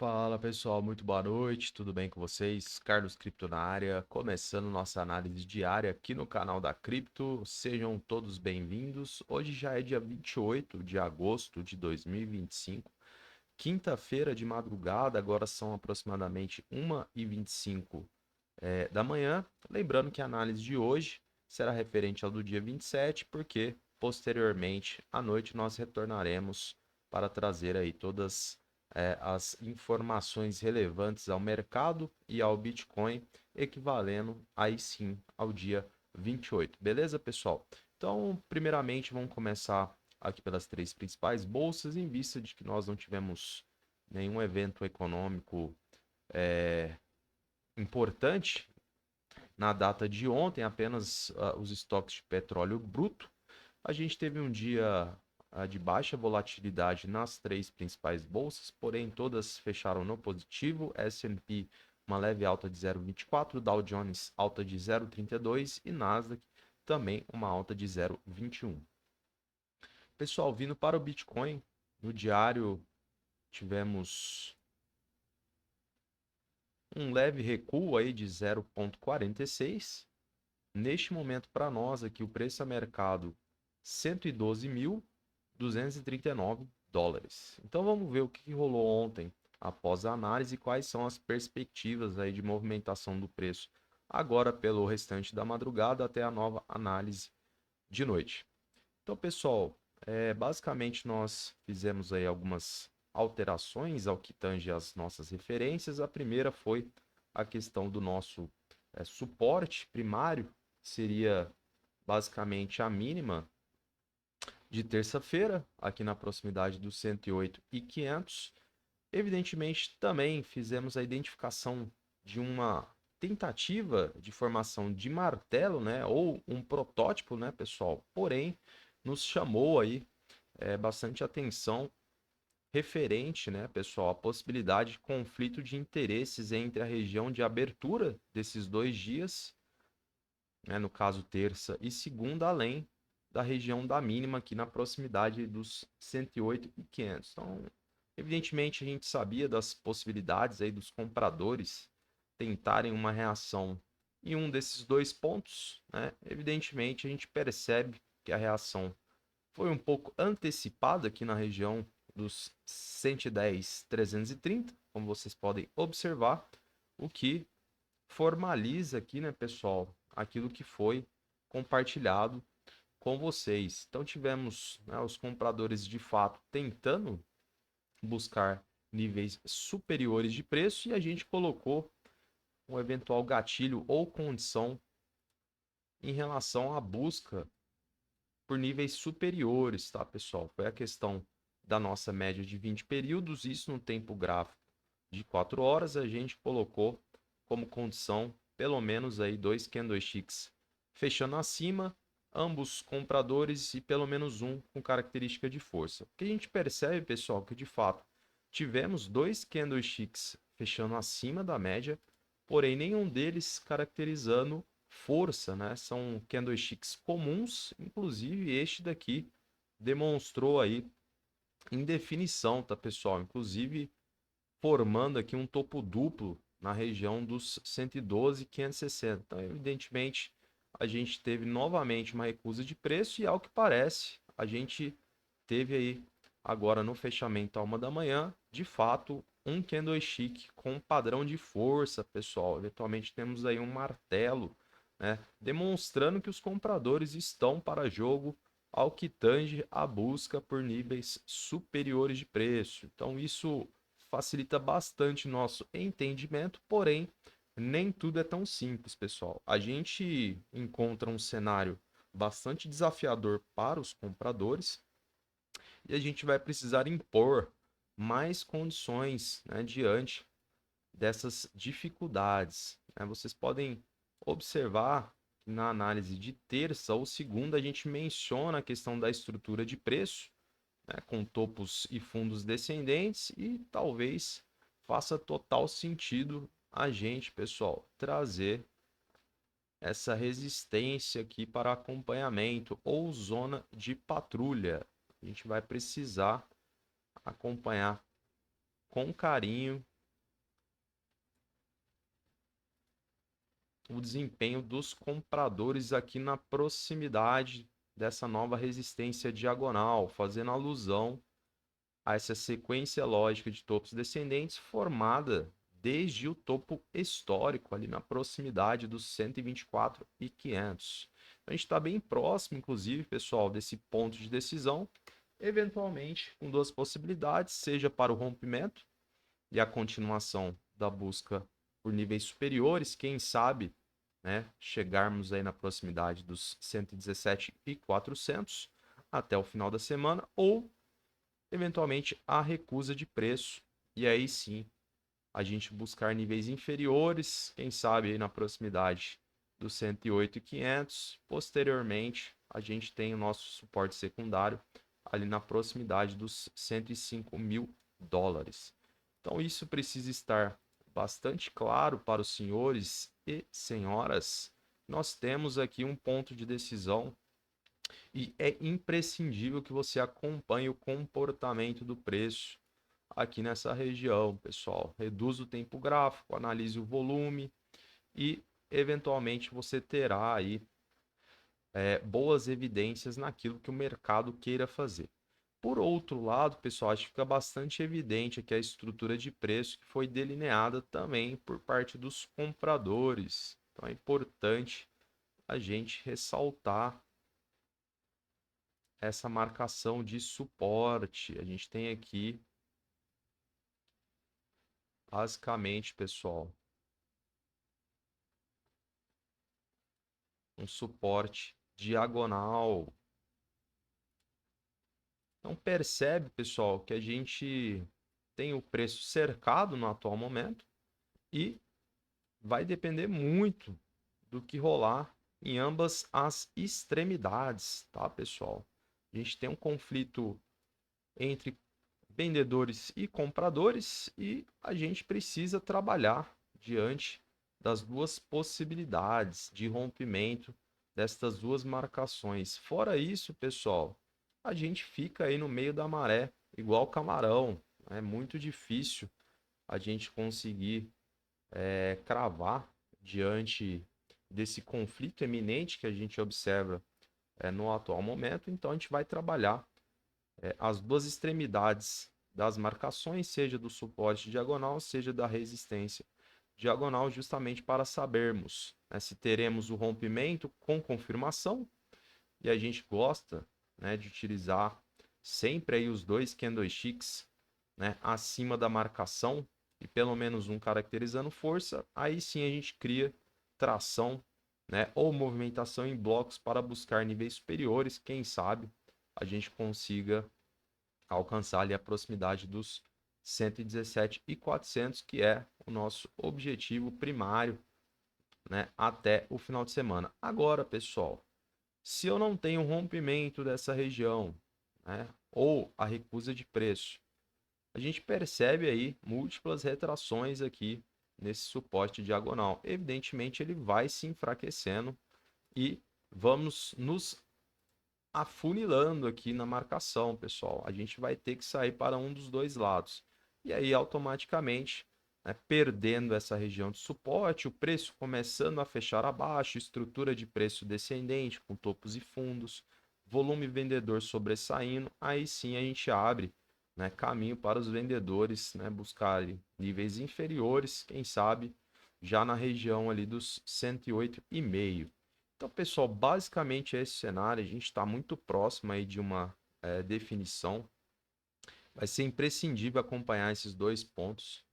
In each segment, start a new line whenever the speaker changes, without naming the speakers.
Fala pessoal, muito boa noite, tudo bem com vocês? Carlos Cripto na área, começando nossa análise diária aqui no canal da Cripto. Sejam todos bem-vindos. Hoje já é dia 28 de agosto de 2025, quinta-feira de madrugada, agora são aproximadamente 1h25 da manhã. Lembrando que a análise de hoje será referente ao do dia 27, porque posteriormente à noite nós retornaremos para trazer aí todas as informações relevantes ao mercado e ao Bitcoin, equivalendo aí sim ao dia 28. Beleza, pessoal? Então, primeiramente, vamos começar aqui pelas três principais bolsas, em vista de que nós não tivemos nenhum evento econômico importante na data de ontem, apenas os estoques de petróleo bruto. A gente teve um dia de baixa volatilidade nas três principais bolsas, porém todas fecharam no positivo. S&P uma leve alta de 0,24, Dow Jones alta de 0,32 e Nasdaq também uma alta de 0,21. Pessoal, vindo para o Bitcoin, no diário tivemos um leve recuo aí de 0,46. Neste momento, para nós aqui, o preço a mercado 112.239 dólares. Então vamos ver o que rolou ontem após a análise e quais são as perspectivas aí de movimentação do preço agora pelo restante da madrugada até a nova análise de noite. Então, pessoal, basicamente nós fizemos aí algumas alterações ao que tange as nossas referências. A primeira foi a questão do nosso suporte primário, que seria basicamente a mínima de terça-feira, aqui na proximidade dos 108.500. Evidentemente, também fizemos a identificação de uma tentativa de formação de martelo, né, ou um protótipo, né, pessoal. Porém, nos chamou aí bastante atenção referente, né, pessoal, à possibilidade de conflito de interesses entre a região de abertura desses 2 dias, né, no caso terça e segunda, além da região da mínima aqui na proximidade dos 108.500. Então, evidentemente a gente sabia das possibilidades aí dos compradores tentarem uma reação em um desses dois pontos, né? Evidentemente a gente percebe que a reação foi um pouco antecipada aqui na região dos 110.330, como vocês podem observar, o que formaliza aqui, né, pessoal, aquilo que foi compartilhado com vocês. Então tivemos, né, os compradores de fato tentando buscar níveis superiores de preço e a gente colocou um eventual gatilho ou condição em relação à busca por níveis superiores, tá, pessoal? Foi a questão da nossa média de 20 períodos, isso no tempo gráfico de 4 horas, a gente colocou como condição pelo menos aí 2 candlesticks fechando acima, ambos compradores e pelo menos um com característica de força. O que a gente percebe, pessoal, que de fato tivemos 2 candlesticks fechando acima da média, porém nenhum deles caracterizando força, né? São candlesticks comuns, inclusive este daqui demonstrou aí indefinição, tá, pessoal? Inclusive formando aqui um topo duplo na região dos 112.560. Então, evidentemente, a gente teve novamente uma recusa de preço e, ao que parece, a gente teve aí agora no fechamento à 1 da manhã, de fato, um candlestick com padrão de força, pessoal. Eventualmente temos aí um martelo, né, demonstrando que os compradores estão para jogo ao que tange a busca por níveis superiores de preço. Então isso facilita bastante nosso entendimento, porém nem tudo é tão simples, pessoal. A gente encontra um cenário bastante desafiador para os compradores e a gente vai precisar impor mais condições, né, diante dessas dificuldades, né? Vocês podem observar que na análise de terça ou segunda a gente menciona a questão da estrutura de preço, né, com topos e fundos descendentes, e talvez faça total sentido a gente, pessoal, trazer essa resistência aqui para acompanhamento ou zona de patrulha. A gente vai precisar acompanhar com carinho o desempenho dos compradores aqui na proximidade dessa nova resistência diagonal, fazendo alusão a essa sequência lógica de topos descendentes formada desde o topo histórico, ali na proximidade dos 124.500. A gente está bem próximo, inclusive, pessoal, desse ponto de decisão, eventualmente com duas possibilidades, seja para o rompimento e a continuação da busca por níveis superiores, quem sabe, né, chegarmos aí na proximidade dos 117.400 até o final da semana, ou eventualmente a recusa de preço, e aí sim a gente buscar níveis inferiores, quem sabe aí na proximidade dos 108.500. Posteriormente, a gente tem o nosso suporte secundário ali na proximidade dos 105 mil dólares. Então, isso precisa estar bastante claro para os senhores e senhoras. Nós temos aqui um ponto de decisão e é imprescindível que você acompanhe o comportamento do preço aqui nessa região, pessoal. Reduz o tempo gráfico, analise o volume e, eventualmente, você terá aí boas evidências naquilo que o mercado queira fazer. Por outro lado, pessoal, acho que fica bastante evidente aqui a estrutura de preço que foi delineada também por parte dos compradores. Então é importante a gente ressaltar essa marcação de suporte. A gente tem aqui, basicamente, pessoal, um suporte diagonal. Então percebe, pessoal, que a gente tem o preço cercado no atual momento e vai depender muito do que rolar em ambas as extremidades, tá, pessoal? A gente tem um conflito entre vendedores e compradores e a gente precisa trabalhar diante das duas possibilidades de rompimento destas duas marcações. Fora isso, pessoal, a gente fica aí no meio da maré, igual camarão. É muito difícil a gente conseguir cravar diante desse conflito eminente que a gente observa no atual momento. Então a gente vai trabalhar as duas extremidades das marcações, seja do suporte diagonal, seja da resistência diagonal, justamente para sabermos, né, se teremos o rompimento com confirmação, e a gente gosta, né, de utilizar sempre aí os dois candlesticks, né, acima da marcação e pelo menos um caracterizando força. Aí sim a gente cria tração, né, ou movimentação em blocos para buscar níveis superiores. Quem sabe a gente consiga alcançar ali a proximidade dos 117.400, que é o nosso objetivo primário, né, até o final de semana. Agora, pessoal, se eu não tenho rompimento dessa região, né, ou a recusa de preço, a gente percebe aí múltiplas retrações aqui nesse suporte diagonal. Evidentemente, ele vai se enfraquecendo e vamos nos afunilando aqui na marcação, pessoal. A gente vai ter que sair para um dos dois lados. E aí, automaticamente, né, perdendo essa região de suporte, o preço começando a fechar abaixo, estrutura de preço descendente, com topos e fundos, volume vendedor sobressaindo, aí sim a gente abre, né, caminho para os vendedores, né, buscarem níveis inferiores, quem sabe já na região ali dos 108,5. Então, pessoal, basicamente é esse cenário. A gente está muito próximo aí de uma definição. Vai ser imprescindível acompanhar esses dois pontos.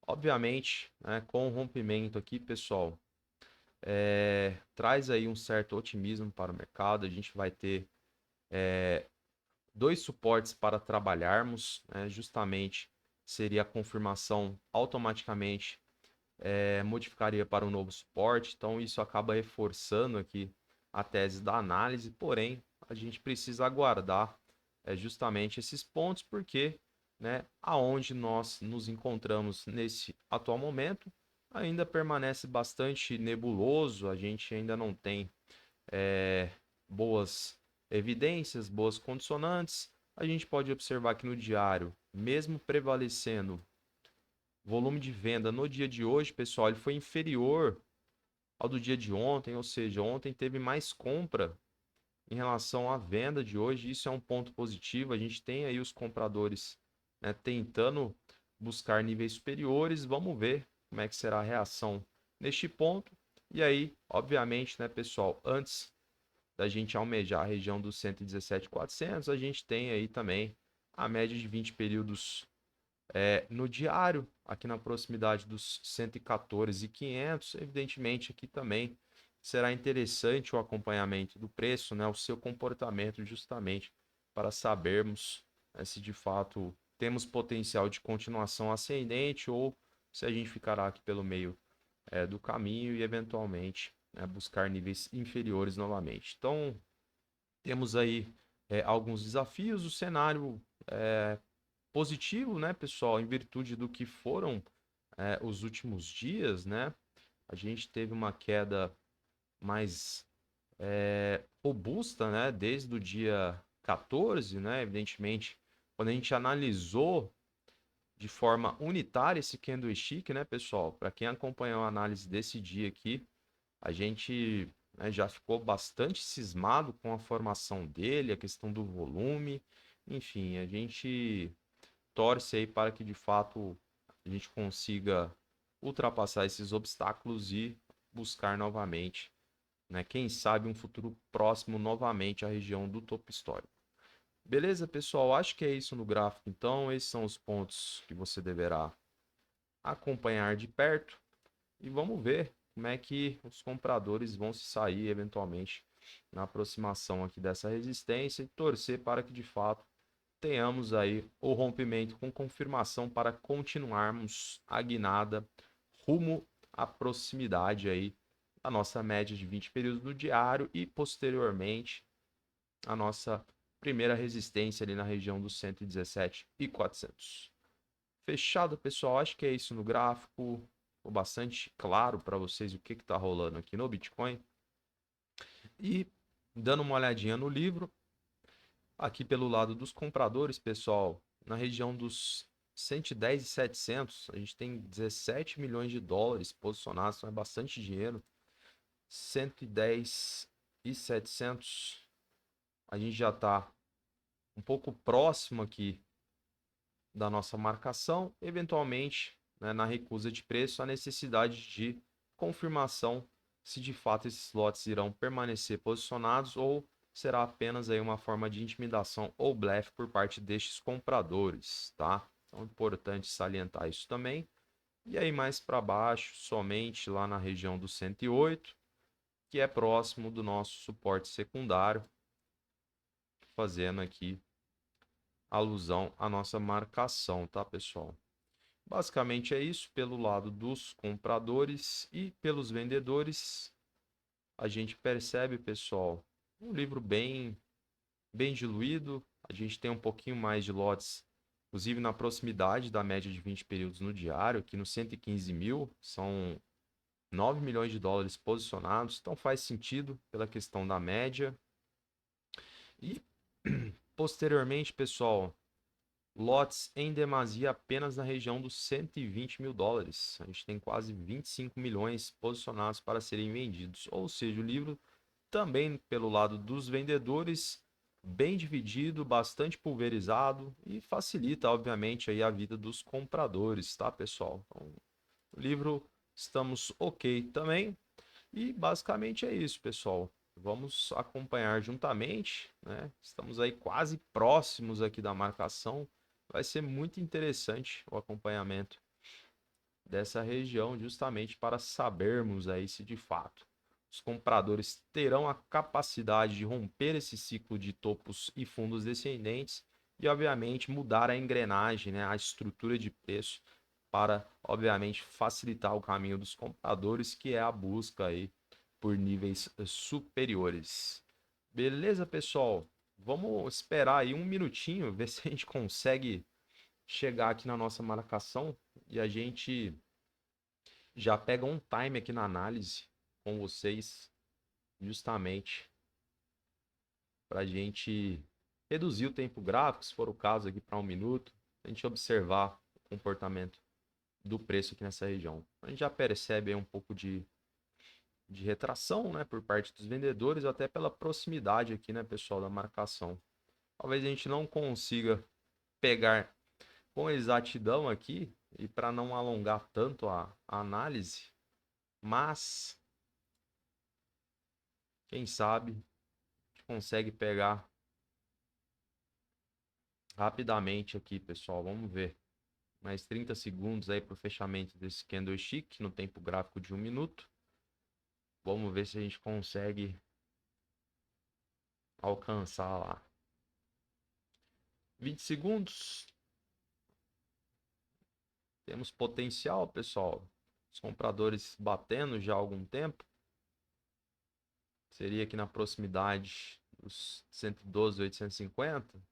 Obviamente, né, com o rompimento aqui, pessoal, traz aí um certo otimismo para o mercado. A gente vai ter dois suportes para trabalharmos, né, justamente seria a confirmação automaticamente modificaria para um novo suporte. Então isso acaba reforçando aqui a tese da análise, porém a gente precisa aguardar justamente esses pontos, porque, né, aonde nós nos encontramos nesse atual momento ainda permanece bastante nebuloso. A gente ainda não tem boas evidências, boas condicionantes. A gente pode observar que no diário, mesmo prevalecendo volume de venda no dia de hoje, pessoal, ele foi inferior ao do dia de ontem, ou seja, ontem teve mais compra em relação à venda de hoje. Isso é um ponto positivo. A gente tem aí os compradores, né, tentando buscar níveis superiores. Vamos ver como é que será a reação neste ponto. E aí, obviamente, né, pessoal, antes da gente almejar a região dos 117.400, a gente tem aí também a média de 20 períodos no diário, aqui na proximidade dos 114.500. Evidentemente, aqui também será interessante o acompanhamento do preço, né, o seu comportamento, justamente para sabermos, né, se de fato temos potencial de continuação ascendente ou se a gente ficará aqui pelo meio do caminho e eventualmente, né, buscar níveis inferiores novamente. Então, temos aí alguns desafios. O cenário positivo, né, pessoal, em virtude do que foram os últimos dias, né? A gente teve uma queda mais robusta, né, desde o dia 14, né? Evidentemente, quando a gente analisou de forma unitária esse candlestick, né, pessoal? Para quem acompanhou a análise desse dia aqui, a gente, né, já ficou bastante cismado com a formação dele, a questão do volume. Enfim, a gente torce aí para que de fato a gente consiga ultrapassar esses obstáculos e buscar novamente, né, quem sabe um futuro próximo novamente a região do topo histórico. Beleza, pessoal? Acho que é isso no gráfico. Então, esses são os pontos que você deverá acompanhar de perto e vamos ver como é que os compradores vão se sair eventualmente na aproximação aqui dessa resistência e torcer para que de fato tenhamos aí o rompimento com confirmação para continuarmos a guinada rumo à proximidade aí da nossa média de 20 períodos no diário e posteriormente a nossa primeira resistência ali na região dos 117.400. Fechado, pessoal? Acho que é isso no gráfico. Ficou bastante claro para vocês o que está rolando aqui no Bitcoin. E dando uma olhadinha no livro, aqui pelo lado dos compradores, pessoal, na região dos 110.700, a gente tem 17 milhões de dólares posicionados, então é bastante dinheiro. 110.700, a gente já está um pouco próximo aqui da nossa marcação. Eventualmente, né, na recusa de preço, a necessidade de confirmação se de fato esses lotes irão permanecer posicionados ou será apenas aí uma forma de intimidação ou blefe por parte destes compradores, tá? Então é importante salientar isso também. E aí mais para baixo, somente lá na região do 108, que é próximo do nosso suporte secundário, fazendo aqui alusão à nossa marcação, tá, pessoal? Basicamente é isso pelo lado dos compradores e pelos vendedores. A gente percebe, pessoal, um livro bem diluído. A gente tem um pouquinho mais de lotes, inclusive na proximidade da média de 20 períodos no diário, aqui no 115 mil, são 9 milhões de dólares posicionados, então faz sentido pela questão da média. E posteriormente, pessoal, lotes em demasia apenas na região dos 120 mil dólares. A gente tem quase 25 milhões posicionados para serem vendidos. Ou seja, o livro também pelo lado dos vendedores, bem dividido, bastante pulverizado e facilita, obviamente, aí a vida dos compradores, tá, pessoal? Então, o livro estamos ok também. E basicamente é isso, pessoal. Vamos acompanhar juntamente, né? Estamos aí quase próximos aqui da marcação. Vai ser muito interessante o acompanhamento dessa região, justamente para sabermos aí se de fato os compradores terão a capacidade de romper esse ciclo de topos e fundos descendentes e, obviamente, mudar a engrenagem, né, a estrutura de preço para, obviamente, facilitar o caminho dos compradores, que é a busca aí por níveis superiores. Beleza, pessoal? Vamos esperar aí um minutinho, ver se a gente consegue chegar aqui na nossa marcação e a gente já pega um time aqui na análise com vocês, justamente para a gente reduzir o tempo gráfico, se for o caso, aqui para um minuto, a gente observar o comportamento do preço aqui nessa região. A gente já percebe aí um pouco de de retração, né, por parte dos vendedores, até pela proximidade aqui, né, pessoal, da marcação. Talvez a gente não consiga pegar com exatidão aqui, e para não alongar tanto a análise, mas quem sabe a gente consegue pegar rapidamente aqui, pessoal. Vamos ver. Mais 30 segundos aí para o fechamento desse candlestick no tempo gráfico de 1 minuto. Vamos ver se a gente consegue alcançar lá. 20 segundos. Temos potencial, pessoal. Os compradores batendo já há algum tempo. Seria aqui na proximidade dos 112, 850.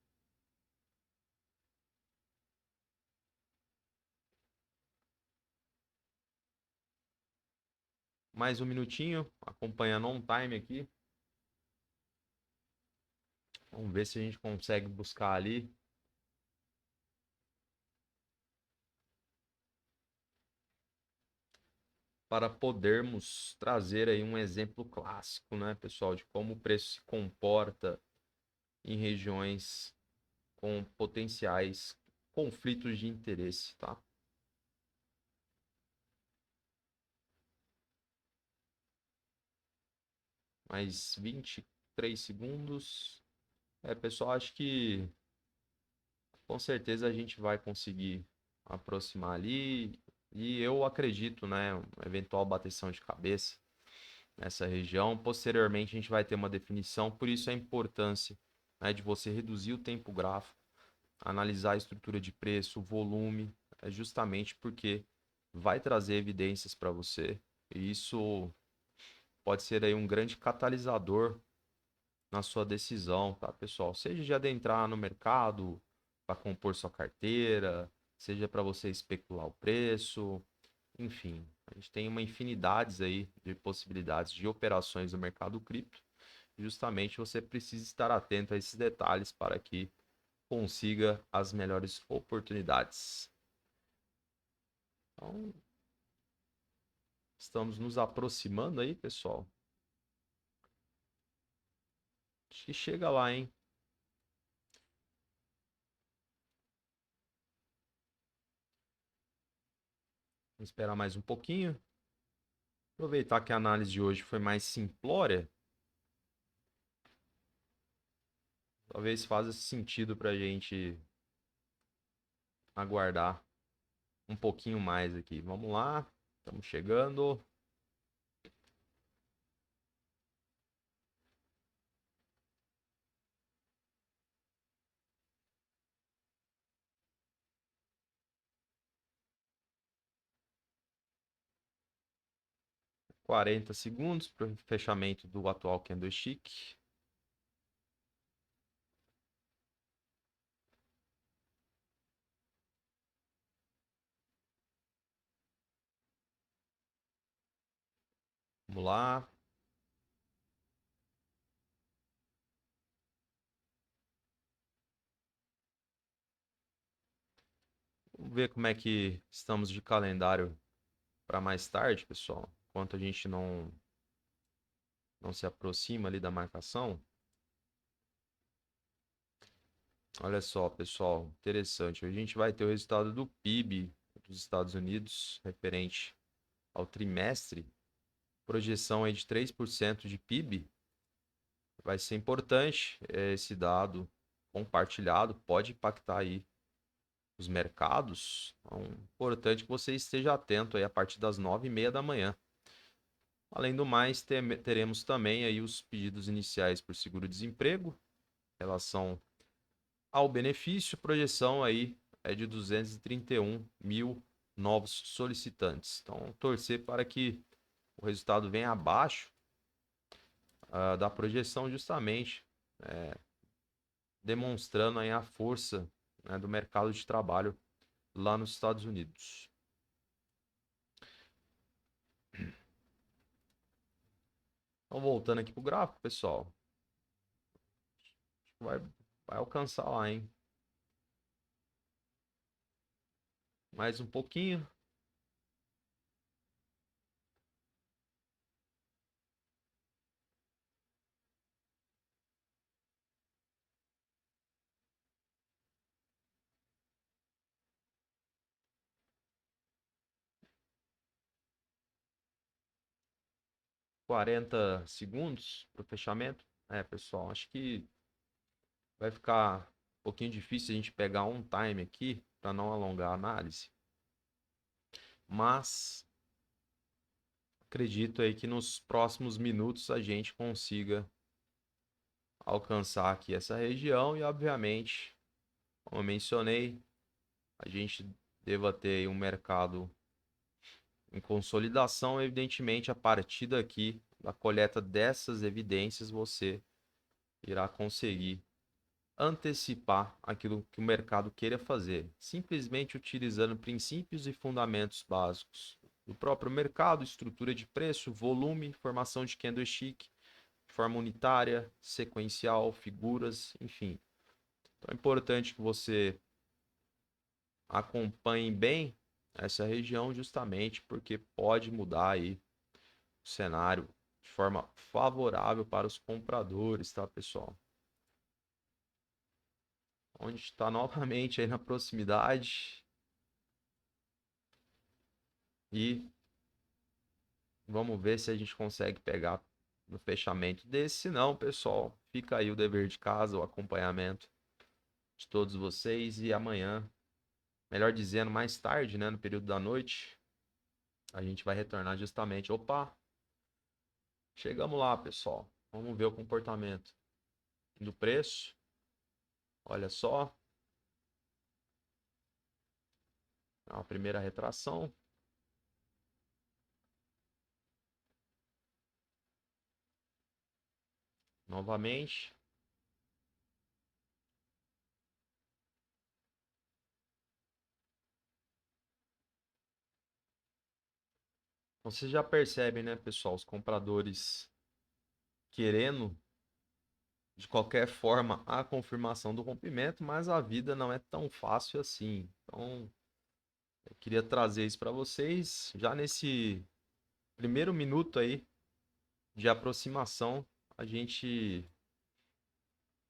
Mais um minutinho, acompanhando on time aqui. Vamos ver se a gente consegue buscar ali. Para podermos trazer aí um exemplo clássico, né, pessoal, de como o preço se comporta em regiões com potenciais conflitos de interesse, tá? Mais 23 segundos. Pessoal, acho que com certeza a gente vai conseguir aproximar ali. E eu acredito, né, uma eventual bateção de cabeça nessa região. Posteriormente, a gente vai ter uma definição, por isso a importância, né, de você reduzir o tempo gráfico, analisar a estrutura de preço, o volume, justamente porque vai trazer evidências para você. E isso pode ser aí um grande catalisador na sua decisão, tá, pessoal? Seja de adentrar no mercado para compor sua carteira, seja para você especular o preço, enfim, a gente tem uma infinidade aí de possibilidades de operações no mercado cripto. Justamente você precisa estar atento a esses detalhes para que consiga as melhores oportunidades. Então, estamos nos aproximando aí, pessoal. Acho que chega lá, hein? Vamos esperar mais um pouquinho. Aproveitar que a análise de hoje foi mais simplória. Talvez faça sentido para a gente aguardar um pouquinho mais aqui. Vamos lá, estamos chegando. 40 segundos para o fechamento do atual candlestick. Vamos lá. Vamos ver como é que estamos de calendário para mais tarde, pessoal. Enquanto a gente não se aproxima ali da marcação. Olha só, pessoal, interessante. Hoje a gente vai ter o resultado do PIB dos Estados Unidos, referente ao trimestre. Projeção aí de 3% de PIB. Vai ser importante esse dado compartilhado, pode impactar aí os mercados. Então, importante que você esteja atento aí a partir das 9h30 da manhã. Além do mais, teremos também aí os pedidos iniciais por seguro-desemprego, em relação ao benefício, projeção aí é de 231 mil novos solicitantes. Então, torcer para que o resultado venha abaixo da projeção, justamente demonstrando aí a força, né, do mercado de trabalho lá nos Estados Unidos. Então, voltando aqui para o gráfico, pessoal, vai alcançar lá, hein? Mais um pouquinho. 40 segundos para o fechamento. Pessoal, acho que vai ficar um pouquinho difícil a gente pegar um time aqui para não alongar a análise. Mas acredito aí que nos próximos minutos a gente consiga alcançar aqui essa região e, obviamente, como eu mencionei, a gente deva ter um mercado em consolidação. Evidentemente, a partir daqui, da coleta dessas evidências, você irá conseguir antecipar aquilo que o mercado queira fazer, simplesmente utilizando princípios e fundamentos básicos do próprio mercado, estrutura de preço, volume, formação de candlestick, forma unitária, sequencial, figuras, enfim. Então é importante que você acompanhe bem essa região justamente porque pode mudar aí o cenário de forma favorável para os compradores, tá, pessoal? Onde está novamente aí na proximidade. E vamos ver se a gente consegue pegar no fechamento desse. Se não, pessoal, fica aí o dever de casa, o acompanhamento de todos vocês. E amanhã, melhor dizendo, mais tarde, né, no período da noite, a gente vai retornar justamente. Opa, chegamos lá, pessoal. Vamos ver o comportamento do preço. Olha só. A primeira retração. Novamente. Então, vocês já percebem, né, pessoal, os compradores querendo de qualquer forma a confirmação do rompimento, mas a vida não é tão fácil assim. Então, eu queria trazer isso para vocês já nesse primeiro minuto aí de aproximação, a gente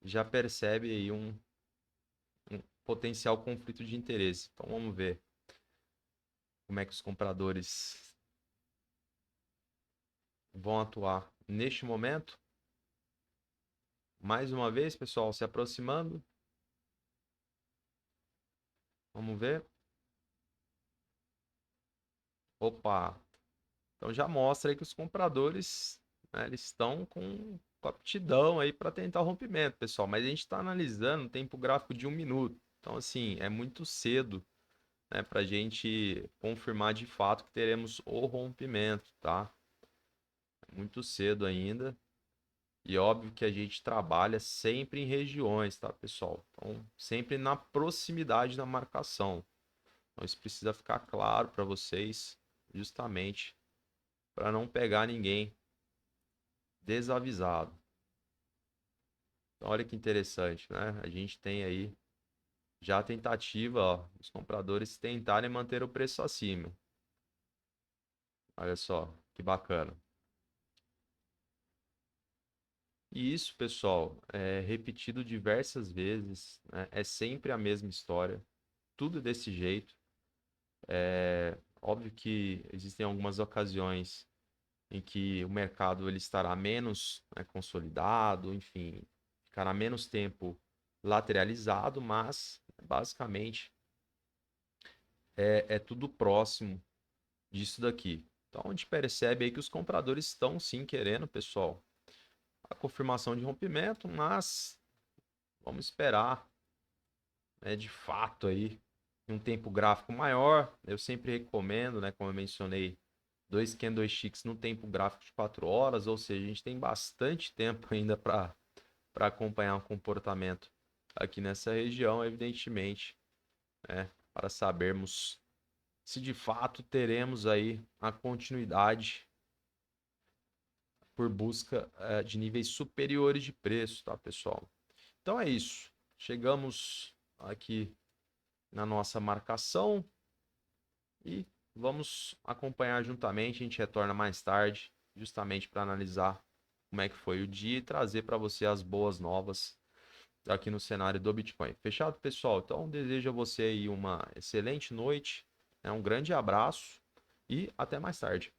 já percebe aí um potencial conflito de interesse. Então, vamos ver como é que os compradores vão atuar neste momento. Mais uma vez, pessoal, se aproximando. Vamos ver. Opa! Então já mostra aí que os compradores, né, eles estão com aptidão aí para tentar o rompimento, pessoal. Mas a gente está analisando o tempo gráfico de 1 minuto. Então, assim, é muito cedo, né, para a gente confirmar de fato que teremos o rompimento, tá? É muito cedo ainda. E óbvio que a gente trabalha sempre em regiões, tá, pessoal? Então, sempre na proximidade da marcação. Então, isso precisa ficar claro para vocês, justamente para não pegar ninguém desavisado. Então, olha que interessante, né? A gente tem aí já a tentativa, ó, os compradores tentarem manter o preço acima. Olha só, que bacana. E isso, pessoal, é repetido diversas vezes, né? É sempre a mesma história, tudo desse jeito. É óbvio que existem algumas ocasiões em que o mercado ele estará menos, né, consolidado, enfim, ficará menos tempo lateralizado, mas basicamente é tudo próximo disso daqui. Então a gente percebe aí que os compradores estão sim querendo, pessoal, a confirmação de rompimento, mas vamos esperar, né, de fato aí um tempo gráfico maior. Eu sempre recomendo, né, como eu mencionei, dois candlesticks no tempo gráfico de 4 horas, ou seja, a gente tem bastante tempo ainda para acompanhar o comportamento aqui nessa região, evidentemente, né, para sabermos se de fato teremos aí a continuidade por busca de níveis superiores de preço, tá, pessoal? Então é isso. Chegamos aqui na nossa marcação e vamos acompanhar juntamente. A gente retorna mais tarde, justamente para analisar como é que foi o dia e trazer para você as boas novas aqui no cenário do Bitcoin. Fechado, pessoal? Então desejo a você aí uma excelente noite, né? Um grande abraço e até mais tarde.